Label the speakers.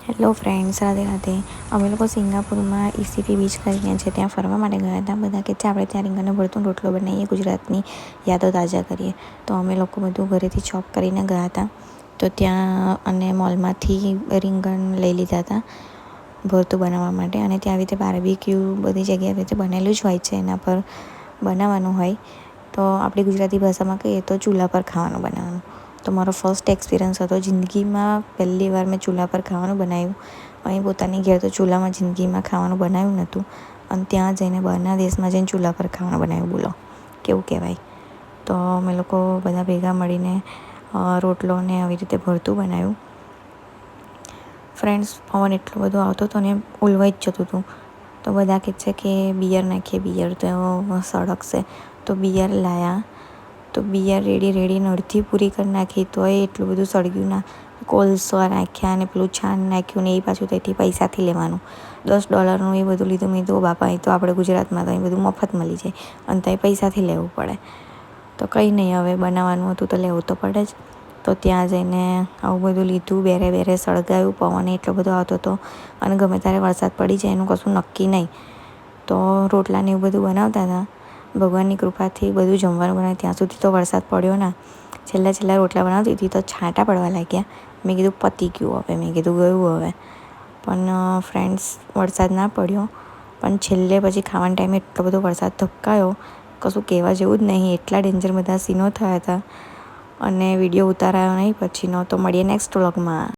Speaker 1: Hello friends, Radhe Radhe. અમે લોકો સિંગાપુરમાં ECP beach કરીને છે ત્યાં ફરવા માટે ગયા હતા. બધા કે છે આપણે ત્યાં રીંગણનો ભરતો રોટલો બનાવીએ, ગુજરાતની યાદો તાજા કરીએ. તો અમે લોકો બધું ઘરેથી ચોપ કરીને ગયા હતા. તો ત્યાં અને મોલમાંથી રીંગણ લઈ લીધા હતા ભરતું બનાવવા માટે. અને ત્યાં આવી રીતે બાર્બીક્યુ બધી જગ્યાએ આવી રીતે બનેલું જ હોય છે, એના પર બનાવવાનું હોય. તો આપણી ગુજરાતી ભાષામાં કહીએ તો ચૂલા પર ખાવાનું બનાવવાનું. તો મારો ફર્સ્ટ એક્સપિરિયન્સ હતો જિંદગીમાં. પહેલી વાર મેં ચૂલા પર ખાવાનું બનાવ્યું. અહીં પોતાની ઘેર તો ચૂલામાં જિંદગીમાં ખાવાનું બનાવ્યું નહોતું, અને ત્યાં જઈને બહારના દેશમાં જઈને ચૂલા પર ખાવાનું બનાવ્યું. બોલો કેવું કહેવાય. તો અમે લોકો બધા ભેગા મળીને રોટલો ને આવી રીતે ભરતું બનાવ્યું. ફ્રેન્ડ્સ, પવન એટલો બધો આવતો હતો ને ઉલવાઈ જ જતું હતું. તો બધા કહે છે કે બિયર નાખીએ, બિયર તો સળગશે. તો બિયર લાવ્યા. તો બિયર રેડીને અડધી પૂરી કરી નાખી તોય એટલું બધું સળગ્યું ના. કોલસો નાખ્યા અને પેલું છાણ નાખ્યું ને એ પાછું તેથી પૈસાથી લેવાનું. $10 એ બધું લીધું. મેં તો બાપા, એ તો આપણે ગુજરાતમાં તો અહીં બધું મફત મળી જાય, અને ત્યાં પૈસાથી લેવું પડે. તો કંઈ નહીં, હવે બનાવવાનું હતું તો લેવું તો પડે જ. તો ત્યાં જઈને આવું બધું લીધું, બેરે સળગાવ્યું. પવન એટલો બધો આવતો હતો અને ગમે ત્યારે વરસાદ પડી જાય એનું કશું નક્કી નહીં. તો રોટલાને એવું બધું બનાવતા હતા. ભગવાનની કૃપાથી બધું જમવાનું બનાવ્યું ત્યાં સુધી તો વરસાદ પડ્યો ના. છેલ્લા રોટલા બનાવતી હતી તો છાંટા પડવા લાગ્યા. મેં કીધું પતી ગયું, હવે મેં કીધું ગયું હવે. પણ ફ્રેન્ડ્સ, વરસાદ ના પડ્યો. પણ છેલ્લે પછી ખાવાના ટાઈમે એટલો બધો વરસાદ ધબકાયો, કશું કહેવા જેવું જ નહીં. એટલા ડેન્જર બધા સીનો થયા હતા. અને વિડીયો ઉતારાયો નહીં પછીનો. તો મળીએ નેક્સ્ટ વ્લોગમાં.